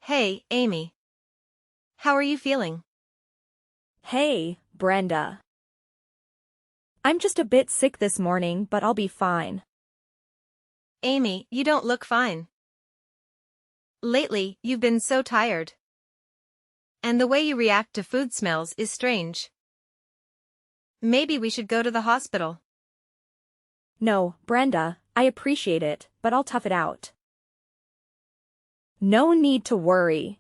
Hey, Amy. How are you feeling? Hey, Brenda. I'm just a bit sick this morning, but I'll be fine. Amy, you don't look fine. Lately, you've been so tired. And the way you react to food smells is strange. Maybe we should go to the hospital. No, Brenda, I appreciate it, but I'll tough it out. No need to worry.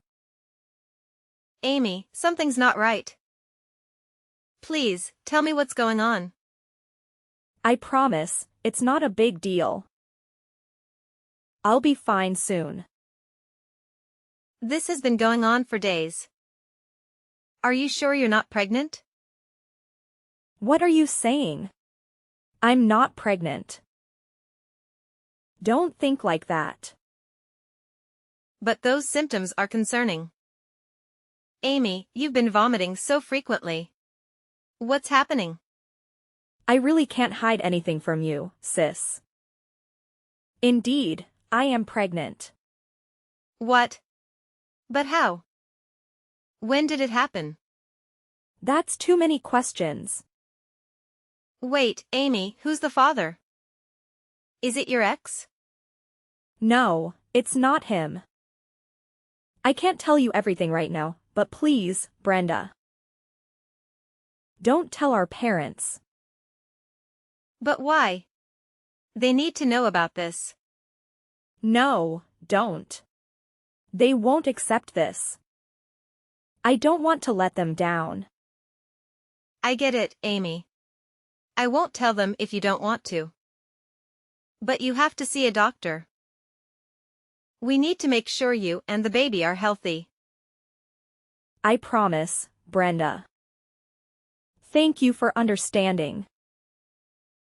Amy, something's not right. Please, tell me what's going on. I promise, it's not a big deal. I'll be fine soon. This has been going on for days. Are you sure you're not pregnant? What are you saying? I'm not pregnant. Don't think like that. But those symptoms are concerning. Amy, you've been vomiting so frequently. What's happening? I really can't hide anything from you, sis. Indeed, I am pregnant. What? But how? When did it happen? That's too many questions. Wait, Amy, who's the father? Is it your ex? No, it's not him. I can't tell you everything right now, but please, Brenda. Don't tell our parents. But why? They need to know about this. No, don't. They won't accept this. I don't want to let them down. I get it, Amy. I won't tell them if you don't want to. But you have to see a doctor. We need to make sure you and the baby are healthy. I promise, Brenda. Thank you for understanding.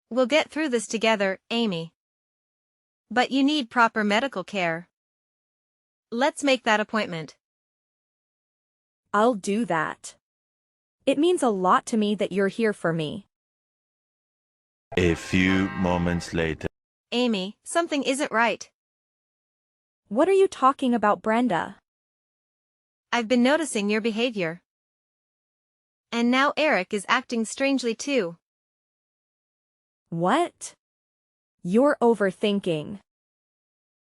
We'll get through this together, Amy. But you need proper medical care. Let's make that appointment. I'll do that. It means a lot to me that you're here for me. A few moments later. Amy, something isn't right. What are you talking about, Brenda? I've been noticing your behavior. And now Eric is acting strangely too. What? You're overthinking.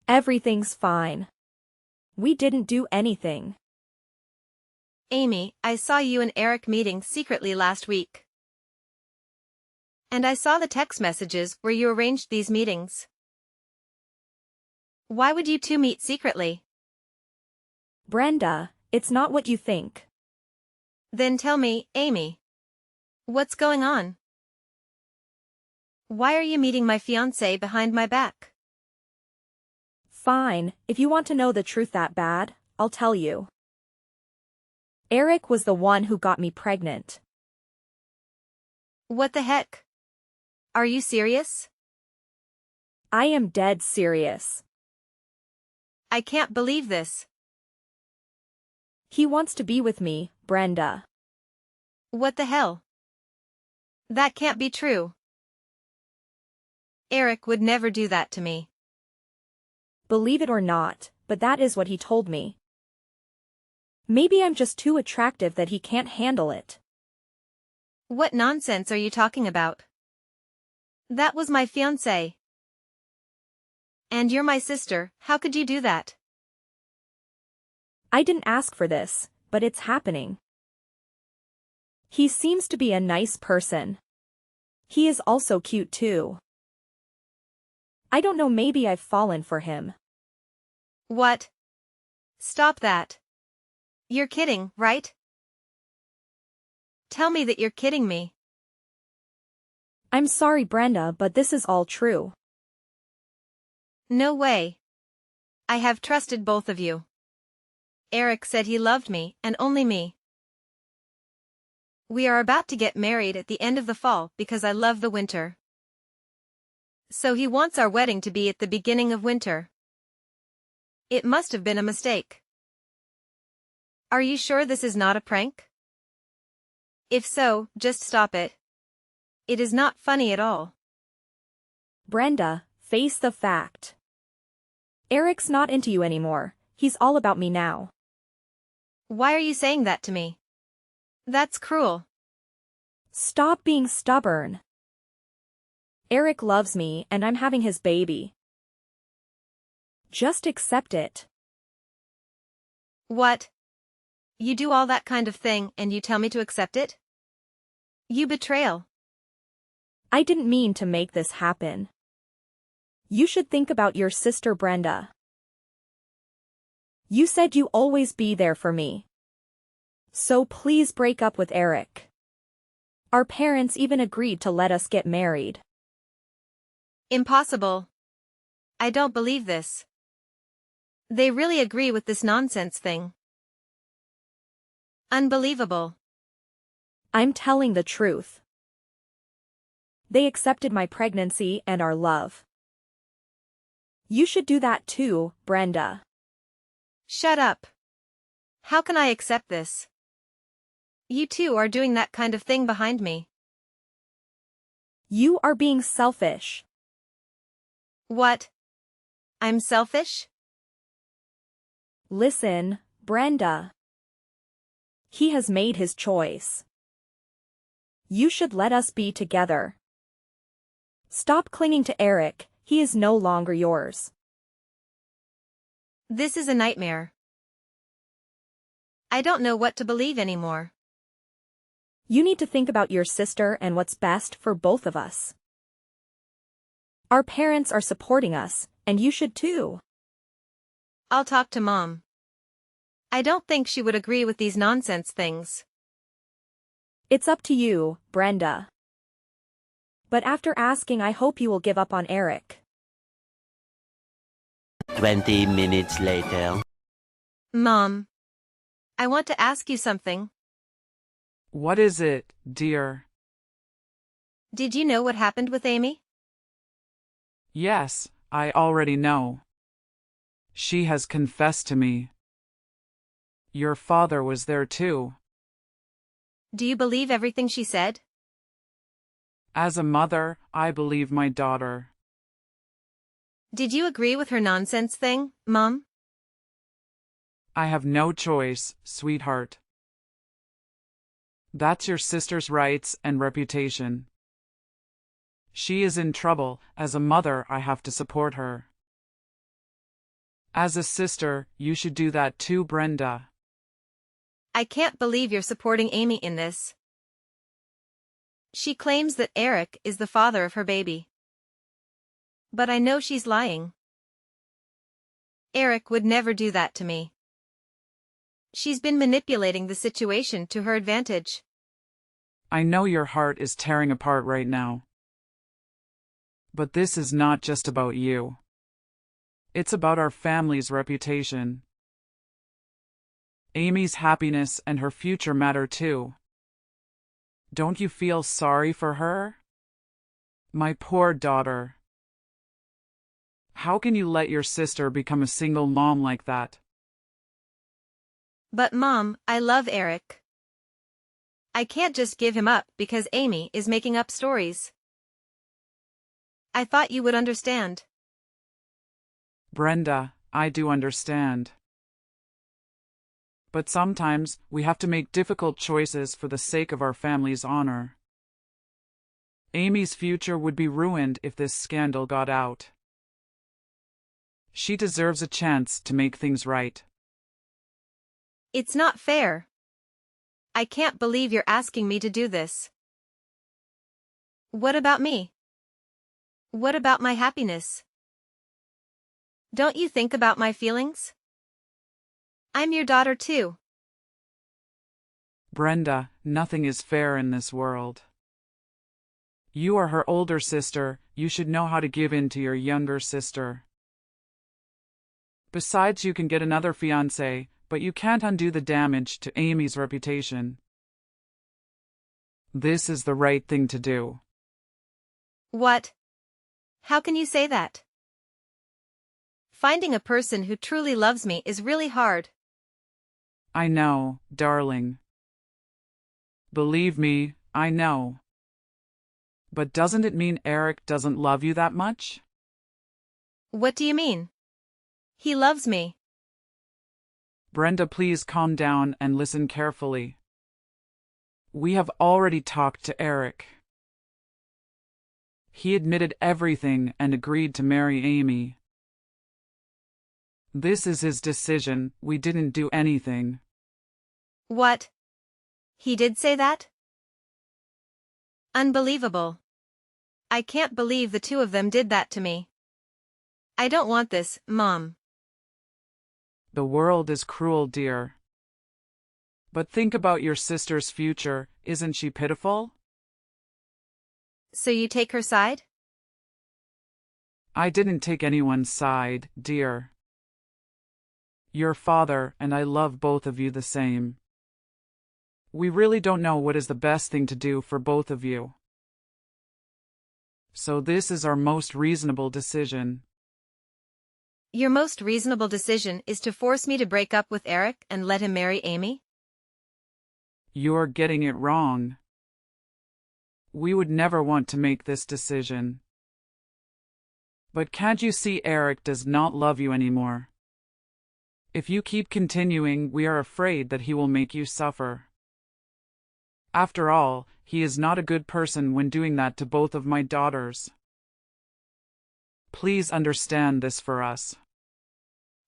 Everything's fine. We didn't do anything. Amy, I saw you and Eric meeting secretly last week. And I saw the text messages where you arranged these meetings. Why would you two meet secretly? Brenda, it's not what you think. Then tell me, Amy. What's going on? Why are you meeting my fiancé behind my back? Fine, if you want to know the truth that bad, I'll tell you. Eric was the one who got me pregnant. What the heck? Are you serious? I am dead serious. I can't believe this. He wants to be with me, Brenda. What the hell? That can't be true. Eric would never do that to me. Believe it or not, but that is what he told me. Maybe I'm just too attractive that he can't handle it. What nonsense are you talking about? That was my fiancé. And you're my sister, how could you do that? I didn't ask for this, but it's happening. He seems to be a nice person. He is also cute too. I don't know, maybe I've fallen for him. What? Stop that. You're kidding, right? Tell me that you're kidding me. I'm sorry, Brenda, but this is all true. No way. I have trusted both of you. Eric said he loved me, and only me. We are about to get married at the end of the fall because I love the winter. So he wants our wedding to be at the beginning of winter. It must have been a mistake. Are you sure this is not a prank? If so, just stop it. It is not funny at all. Brenda, face the fact. Eric's not into you anymore, he's all about me now. Why are you saying that to me? That's cruel. Stop being stubborn. Eric loves me and I'm having his baby. Just accept it. What? You do all that kind of thing and you tell me to accept it? You betrayal. I didn't mean to make this happen. You should think about your sister Brenda. You said you always be there for me. So please break up with Eric. Our parents even agreed to let us get married. Impossible. I don't believe this. They really agree with this nonsense thing. Unbelievable. I'm telling the truth. They accepted my pregnancy and our love. You should do that too, Brenda. Shut up. How can I accept this? You two are doing that kind of thing behind me. You are being selfish. What? I'm selfish? Listen, Brenda. He has made his choice. You should let us be together. Stop clinging to Eric, he is no longer yours. This is a nightmare. I don't know what to believe anymore. You need to think about your sister and what's best for both of us. Our parents are supporting us, and you should too. I'll talk to Mom. I don't think she would agree with these nonsense things. It's up to you, Brenda. But after asking, I hope you will give up on Eric. 20 minutes later. Mom. I want to ask you something. What is it, dear? Did you know what happened with Amy? Yes, I already know. She has confessed to me. Your father was there too. Do you believe everything she said? As a mother, I believe my daughter. Did you agree with her nonsense thing, Mom? I have no choice, sweetheart. That's your sister's rights and reputation. She is in trouble. As a mother, I have to support her. As a sister, you should do that too, Brenda. I can't believe you're supporting Amy in this. She claims that Eric is the father of her baby. But I know she's lying. Eric would never do that to me. She's been manipulating the situation to her advantage. I know your heart is tearing apart right now. But this is not just about you. It's about our family's reputation. Amy's happiness and her future matter too. Don't you feel sorry for her? My poor daughter. How can you let your sister become a single mom like that? But Mom, I love Eric. I can't just give him up because Amy is making up stories. I thought you would understand. Brenda, I do understand. But sometimes we have to make difficult choices for the sake of our family's honor. Amy's future would be ruined if this scandal got out. She deserves a chance to make things right. It's not fair. I can't believe you're asking me to do this. What about me? What about my happiness? Don't you think about my feelings? I'm your daughter too. Brenda, nothing is fair in this world. You are her older sister, you should know how to give in to your younger sister. Besides, you can get another fiancé, but you can't undo the damage to Amy's reputation. This is the right thing to do. What? How can you say that? Finding a person who truly loves me is really hard. I know, darling. Believe me, I know. But doesn't it mean Eric doesn't love you that much? What do you mean? He loves me. Brenda, please calm down and listen carefully. We have already talked to Eric. He admitted everything and agreed to marry Amy. This is his decision, we didn't do anything. What? He did say that? Unbelievable. I can't believe the two of them did that to me. I don't want this, Mom. The world is cruel, dear. But think about your sister's future, isn't she pitiful? So you take her side? I didn't take anyone's side, dear. Your father and I love both of you the same. We really don't know what is the best thing to do for both of you. So this is our most reasonable decision. Your most reasonable decision is to force me to break up with Eric and let him marry Amy? You're getting it wrong. We would never want to make this decision. But can't you see Eric does not love you anymore? If you keep continuing, we are afraid that he will make you suffer. After all, he is not a good person when doing that to both of my daughters. Please understand this for us.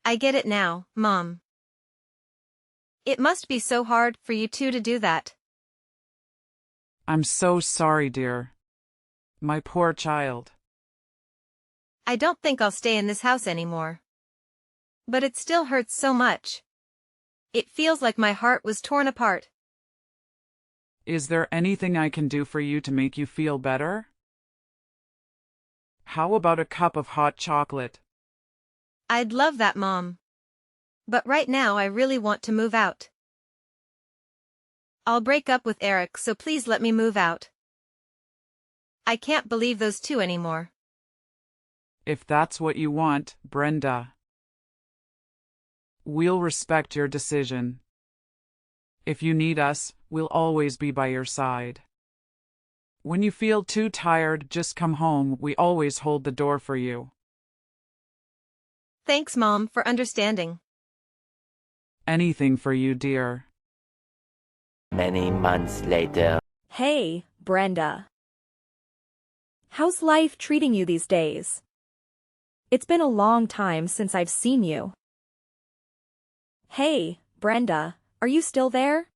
I get it now, Mom. It must be so hard for you two to do that. I'm so sorry, dear. My poor child. I don't think I'll stay in this house anymore. But it still hurts so much. It feels like my heart was torn apart. Is there anything I can do for you to make you feel better? How about a cup of hot chocolate? I'd love that, Mom. But right now I really want to move out. I'll break up with Eric, so please let me move out. I can't believe those two anymore. If that's what you want, Brenda. We'll respect your decision. If you need us, we'll always be by your side. When you feel too tired, just come home. We always hold the door for you. Thanks, Mom, for understanding. Anything for you, dear. Many months later. Hey, Brenda. How's life treating you these days? It's been a long time since I've seen you. Hey, Brenda, are you still there?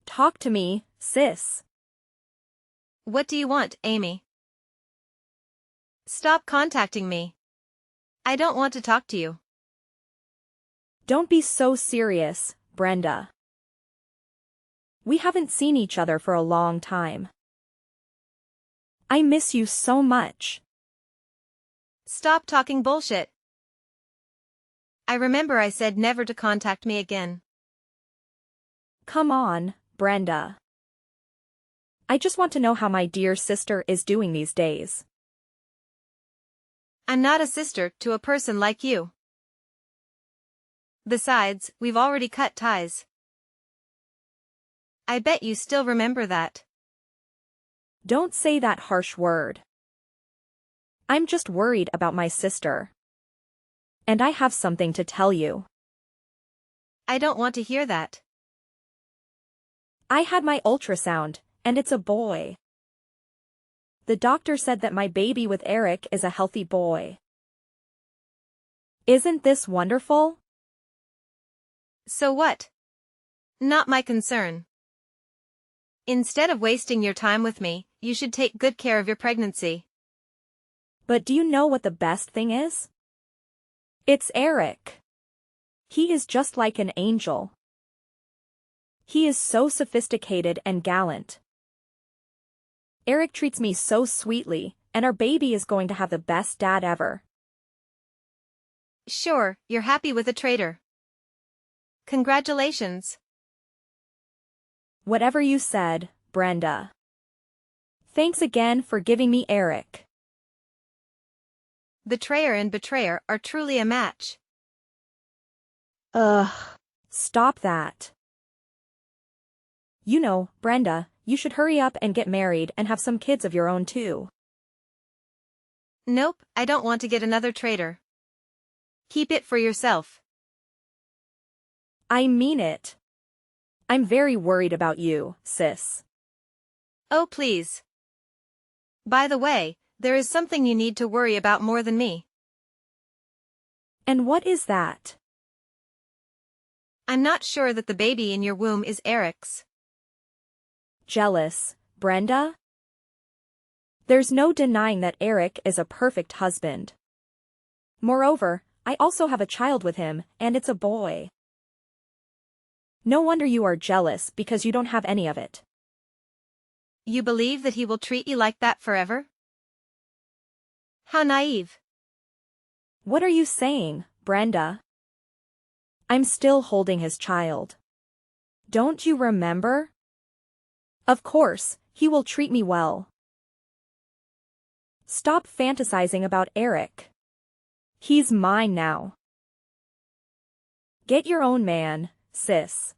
Talk to me, sis. What do you want, Amy? Stop contacting me. I don't want to talk to you. Don't be so serious, Brenda. We haven't seen each other for a long time. I miss you so much. Stop talking bullshit. I remember I said never to contact me again. Come on, Brenda. I just want to know how my dear sister is doing these days. I'm not a sister to a person like you. Besides, we've already cut ties. I bet you still remember that. Don't say that harsh word. I'm just worried about my sister. And I have something to tell you. I don't want to hear that. I had my ultrasound, and it's a boy. The doctor said that my baby with Eric is a healthy boy. Isn't this wonderful? So what? Not my concern. Instead of wasting your time with me, you should take good care of your pregnancy. But do you know what the best thing is? It's Eric. He is just like an angel. He is so sophisticated and gallant. Eric treats me so sweetly, and our baby is going to have the best dad ever. Sure, you're happy with a traitor. Congratulations. Whatever you said, Brenda. Thanks again for giving me Eric. Betrayer and betrayer are truly a match. Ugh. Stop that. You know, Brenda, you should hurry up and get married and have some kids of your own too. Nope, I don't want to get another traitor. Keep it for yourself. I mean it. I'm very worried about you, sis. Oh please. By the way, there is something you need to worry about more than me. And what is that? I'm not sure that the baby in your womb is Eric's. Jealous, Brenda? There's no denying that Eric is a perfect husband. Moreover, I also have a child with him, and it's a boy. No wonder you are jealous because you don't have any of it. You believe that he will treat you like that forever? How naive. What are you saying, Brenda? I'm still holding his child. Don't you remember? Of course, he will treat me well. Stop fantasizing about Eric. He's mine now. Get your own man, sis.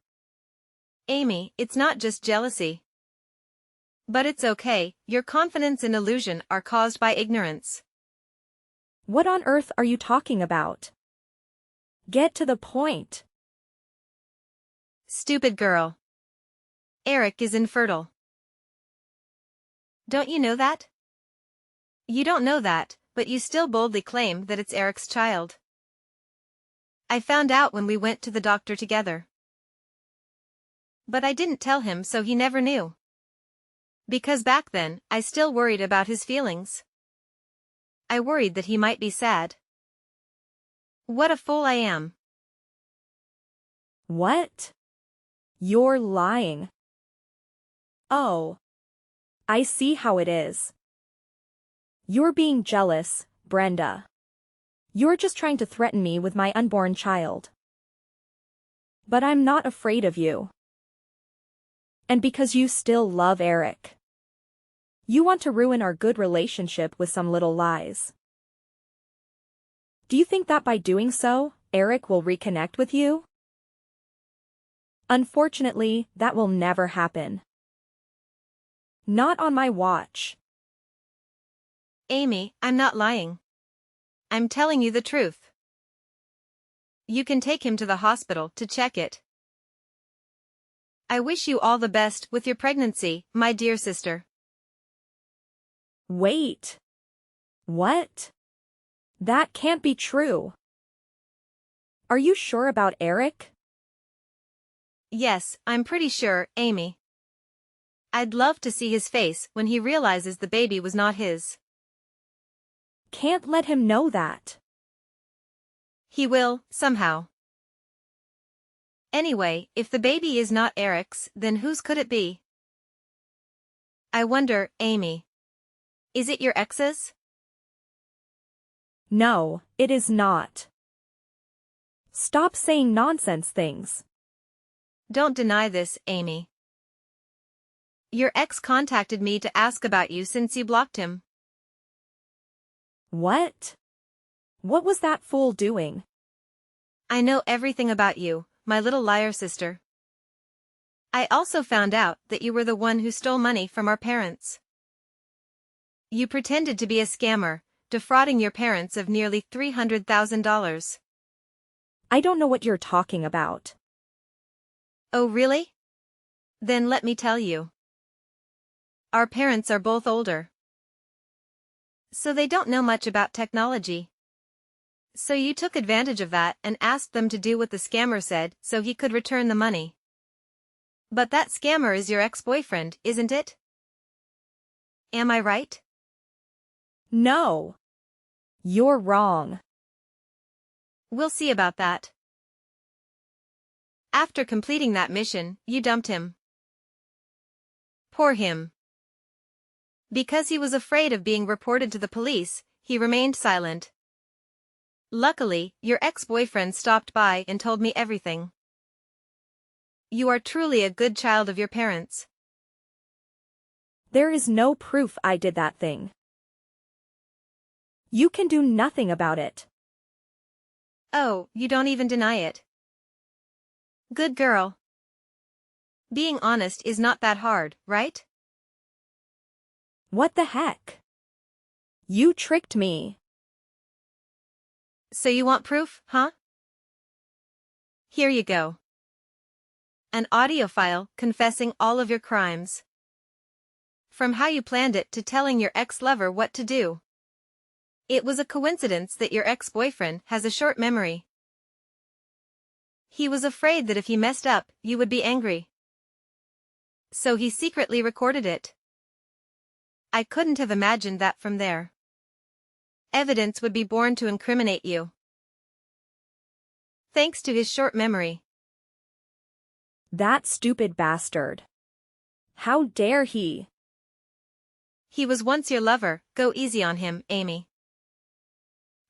Amy, it's not just jealousy. But it's okay, your confidence and illusion are caused by ignorance. What on earth are you talking about? Get to the point. Stupid girl. Eric is infertile. Don't you know that? You don't know that, but you still boldly claim that it's Eric's child. I found out when we went to the doctor together. But I didn't tell him, so he never knew. Because back then, I still worried about his feelings. I worried that he might be sad. What a fool I am. What? You're lying. Oh. I see how it is. You're being jealous, Brenda. You're just trying to threaten me with my unborn child. But I'm not afraid of you. And because you still love Eric. You want to ruin our good relationship with some little lies. Do you think that by doing so, Eric will reconnect with you? Unfortunately, that will never happen. Not on my watch. Amy, I'm not lying. I'm telling you the truth. You can take him to the hospital to check it. I wish you all the best with your pregnancy, my dear sister. Wait. What? That can't be true. Are you sure about Eric? Yes, I'm pretty sure, Amy. I'd love to see his face when he realizes the baby was not his. Can't let him know that. He will, somehow. Anyway, if the baby is not Eric's, then whose could it be? I wonder, Amy. Is it your ex's? No, it is not. Stop saying nonsense things. Don't deny this, Amy. Your ex contacted me to ask about you since you blocked him. What? What was that fool doing? I know everything about you, my little liar sister. I also found out that you were the one who stole money from our parents. You pretended to be a scammer, defrauding your parents of nearly $300,000. I don't know what you're talking about. Oh really? Then let me tell you. Our parents are both older. So they don't know much about technology. So you took advantage of that and asked them to do what the scammer said so he could return the money. But that scammer is your ex-boyfriend, isn't it? Am I right? No. You're wrong. We'll see about that. After completing that mission, you dumped him. Poor him. Because he was afraid of being reported to the police, he remained silent. Luckily, your ex-boyfriend stopped by and told me everything. You are truly a good child of your parents. There is no proof I did that thing. You can do nothing about it. Oh, you don't even deny it. Good girl. Being honest is not that hard, right? What the heck? You tricked me. So you want proof, huh? Here you go. An audio file confessing all of your crimes. From how you planned it to telling your ex-lover what to do. It was a coincidence that your ex-boyfriend has a short memory. He was afraid that if he messed up, you would be angry. So he secretly recorded it. I couldn't have imagined that from there. Evidence would be born to incriminate you. Thanks to his short memory. That stupid bastard. How dare he? He was once your lover, go easy on him, Amy.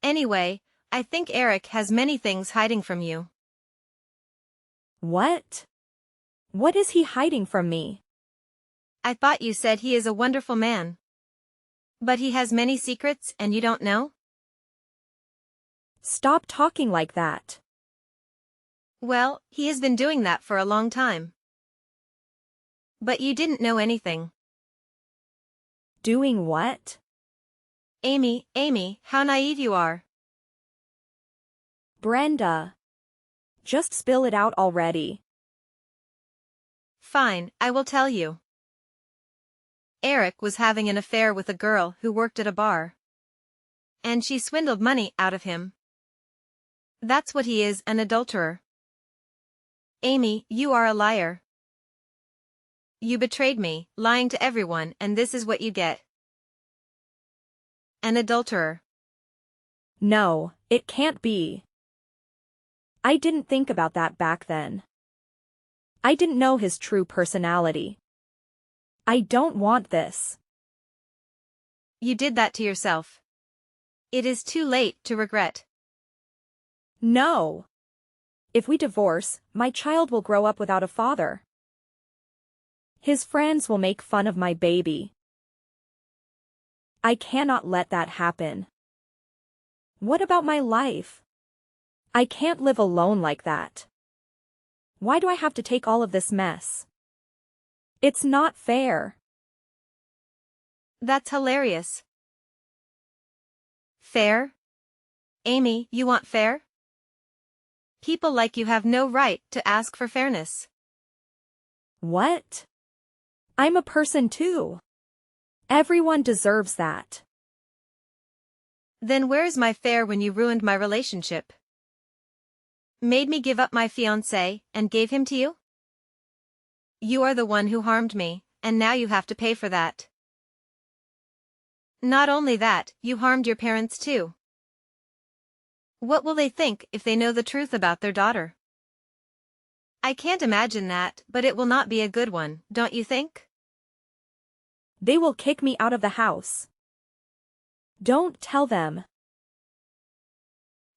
Anyway, I think Eric has many things hiding from you. What? What is he hiding from me? I thought you said he is a wonderful man. But he has many secrets and you don't know? Stop talking like that. Well, he has been doing that for a long time. But you didn't know anything. Doing what? Amy, how naive you are. Brenda. Just spill it out already. Fine, I will tell you. Eric was having an affair with a girl who worked at a bar. And she swindled money out of him. That's what he is, an adulterer. Amy, you are a liar. You betrayed me, lying to everyone, and this is what you get. An adulterer. No, it can't be. I didn't think about that back then. I didn't know his true personality. I don't want this. You did that to yourself. It is too late to regret. No. If we divorce, my child will grow up without a father. His friends will make fun of my baby. I cannot let that happen. What about my life? I can't live alone like that. Why do I have to take all of this mess? It's not fair. That's hilarious. Fair? Amy, you want fair? People like you have no right to ask for fairness. What? I'm a person too. Everyone deserves that. Then where's my fair when you ruined my relationship? Made me give up my fiancé and gave him to you? You are the one who harmed me, and now you have to pay for that. Not only that, you harmed your parents too. What will they think if they know the truth about their daughter? I can't imagine that, but it will not be a good one, don't you think? They will kick me out of the house. Don't tell them.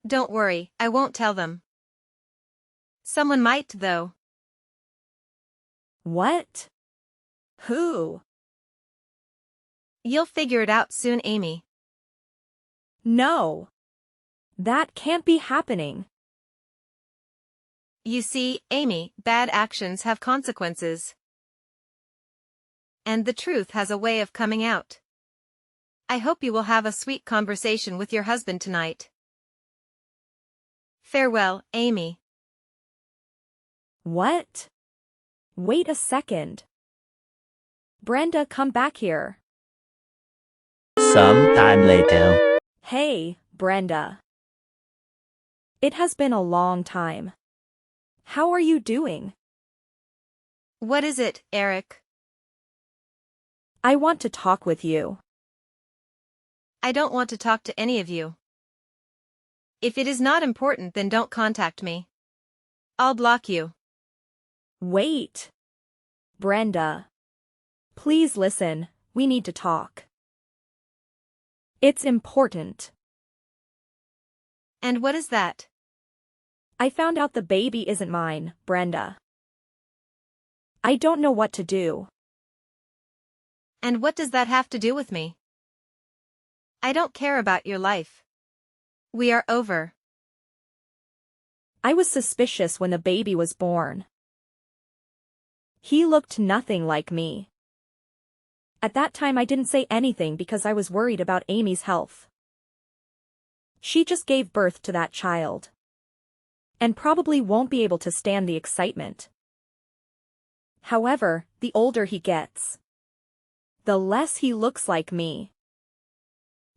Don't worry, I won't tell them. Someone might, though. What? Who? You'll figure it out soon, Amy. No. That can't be happening. You see, Amy, bad actions have consequences. And the truth has a way of coming out. I hope you will have a sweet conversation with your husband tonight. Farewell, Amy. What? Wait a second. Brenda, come back here. Some time later. Hey, Brenda. It has been a long time. How are you doing? What is it, Eric? I want to talk with you. I don't want to talk to any of you. If it is not important, then don't contact me. I'll block you. Wait. Brenda. Please listen, we need to talk. It's important. And what is that? I found out the baby isn't mine, Brenda. I don't know what to do. And what does that have to do with me? I don't care about your life. We are over. I was suspicious when the baby was born. He looked nothing like me. At that time I didn't say anything because I was worried about Amy's health. She just gave birth to that child. And probably won't be able to stand the excitement. However, the older he gets, the less he looks like me.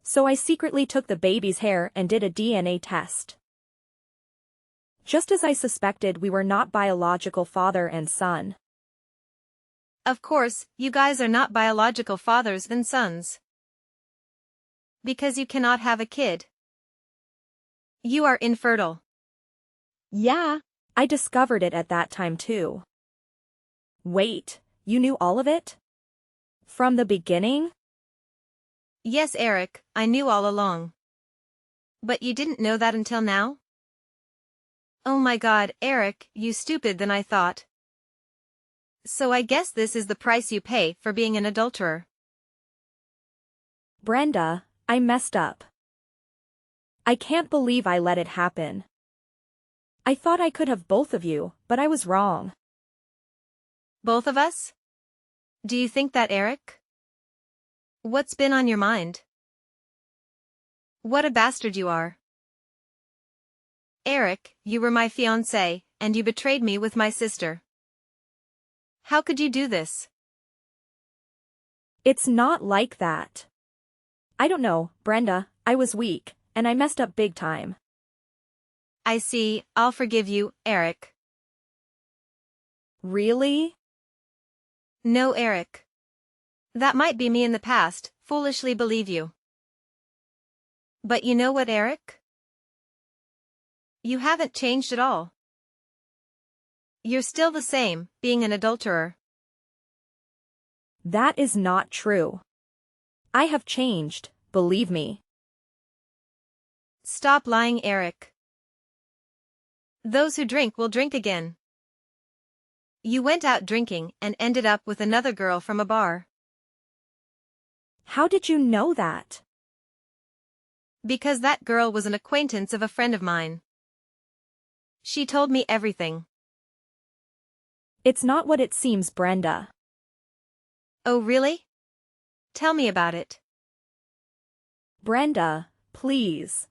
So I secretly took the baby's hair and did a DNA test. Just as I suspected, we were not biological father and son. Of course, you guys are not biological fathers and sons. Because you cannot have a kid. You are infertile. Yeah, I discovered it at that time too. Wait, you knew all of it? From the beginning? Yes, Eric, I knew all along. But you didn't know that until now? Oh my God, Eric, you stupid than I thought. So I guess this is the price you pay for being an adulterer. Brenda, I messed up. I can't believe I let it happen. I thought I could have both of you, but I was wrong. Both of us? Do you think that, Eric? What's been on your mind? What a bastard you are. Eric, you were my fiancé, and you betrayed me with my sister. How could you do this? It's not like that. I don't know, Brenda, I was weak, and I messed up big time. I see, I'll forgive you, Eric. Really? No, Eric. That might be me in the past, foolishly believe you. But you know what, Eric? You haven't changed at all. You're still the same, being an adulterer. That is not true. I have changed, believe me. Stop lying, Eric. Those who drink will drink again. You went out drinking and ended up with another girl from a bar. How did you know that? Because that girl was an acquaintance of a friend of mine. She told me everything. It's not what it seems, Brenda. Oh really? Tell me about it. Brenda, please.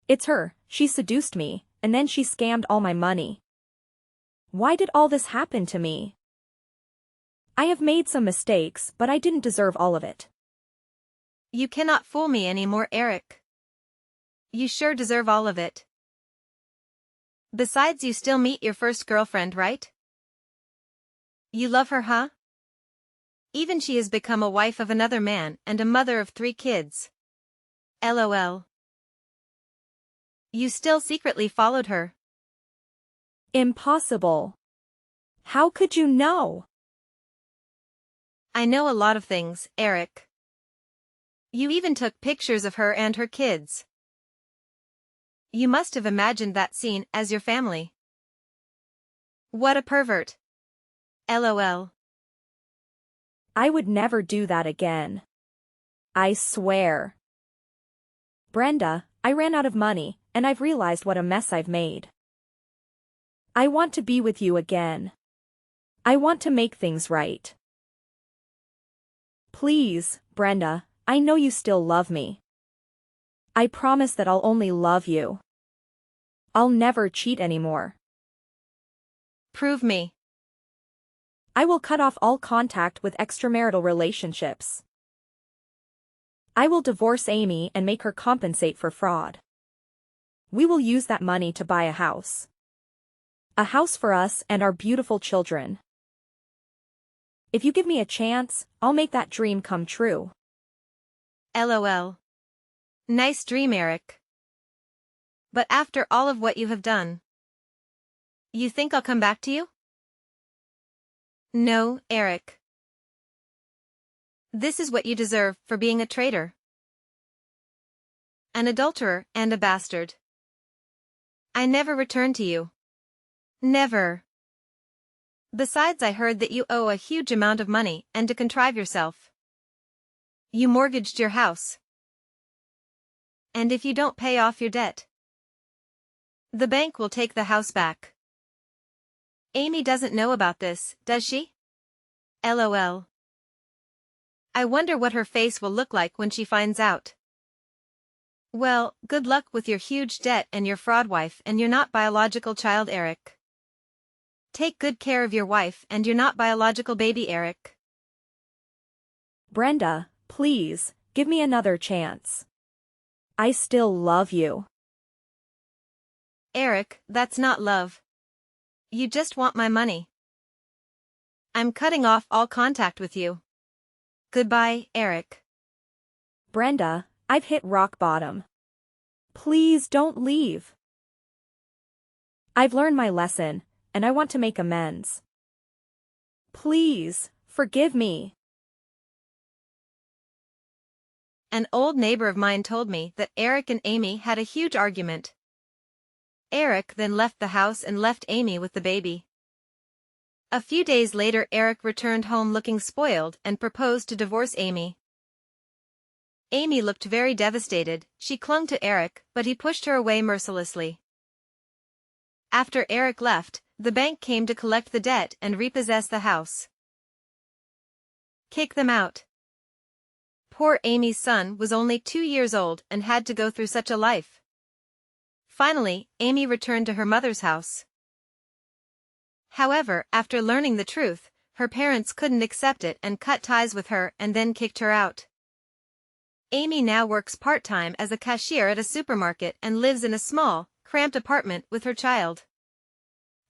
It's her, she seduced me, and then she scammed all my money. Why did all this happen to me? I have made some mistakes, but I didn't deserve all of it. You cannot fool me anymore, Eric. You sure deserve all of it. Besides, you still meet your first girlfriend, right? You love her, huh? Even she has become a wife of another man and a mother of 3 kids. LOL. You still secretly followed her. Impossible. How could you know? I know a lot of things, Eric. You even took pictures of her and her kids. You must have imagined that scene as your family. What a pervert. LOL. I would never do that again. I swear. Brenda, I ran out of money, and I've realized what a mess I've made. I want to be with you again. I want to make things right. Please, Brenda, I know you still love me. I promise that I'll only love you. I'll never cheat anymore. Prove me. I will cut off all contact with extramarital relationships. I will divorce Amy and make her compensate for fraud. We will use that money to buy a house. A house for us and our beautiful children. If you give me a chance, I'll make that dream come true. LOL. Nice dream, Eric. But after all of what you have done, you think I'll come back to you? No, Eric. This is what you deserve for being a traitor. An adulterer and a bastard. I never return to you. Never. Besides, I heard that you owe a huge amount of money and to contrive yourself. You mortgaged your house. And if you don't pay off your debt, the bank will take the house back. Amy doesn't know about this, does she? LOL. I wonder what her face will look like when she finds out. Well, good luck with your huge debt and your fraud wife and your not biological child, Eric. Take good care of your wife and your not biological baby, Eric. Brenda, please, give me another chance. I still love you. Eric, that's not love. You just want my money. I'm cutting off all contact with you. Goodbye, Eric. Brenda, I've hit rock bottom. Please don't leave. I've learned my lesson, and I want to make amends. Please, forgive me. An old neighbor of mine told me that Eric and Amy had a huge argument. Eric then left the house and left Amy with the baby. A few days later, Eric returned home looking spoiled and proposed to divorce Amy. Amy looked very devastated. She clung to Eric, but he pushed her away mercilessly. After Eric left, the bank came to collect the debt and repossess the house. Kick them out. Poor Amy's son was only 2 years old and had to go through such a life. Finally, Amy returned to her mother's house. However, after learning the truth, her parents couldn't accept it and cut ties with her and then kicked her out. Amy now works part-time as a cashier at a supermarket and lives in a small, cramped apartment with her child.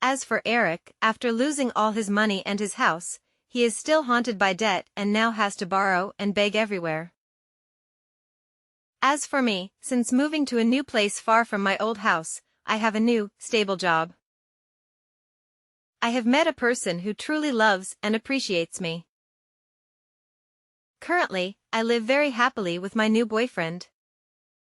As for Eric, after losing all his money and his house, he is still haunted by debt and now has to borrow and beg everywhere. As for me, since moving to a new place far from my old house, I have a new, stable job. I have met a person who truly loves and appreciates me. Currently, I live very happily with my new boyfriend.